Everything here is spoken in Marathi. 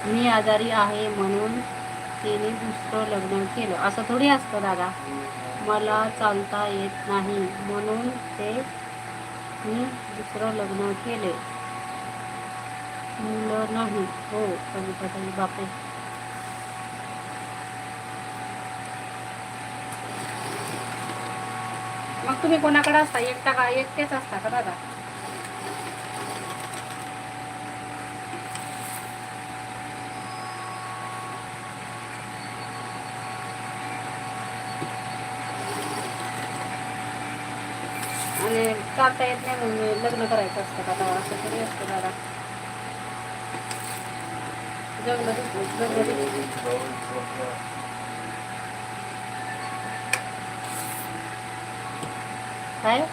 मी आजारी आहे म्हणून तिने दुसरं लग्न केलं असं थोडी असतं दादा. मला चालता येत नाही म्हणून ते मी दुसरं लग्न केले. मुलं नाही. हो कविताताई. बापरे. मग तुम्ही कोणाकडे असता? एकटा का एकटेच असता का दादा? आणि चालता येत नाही म्हणून लग्न करायचं असतं का दादा? असं तरी असतं दादा. जगलं काय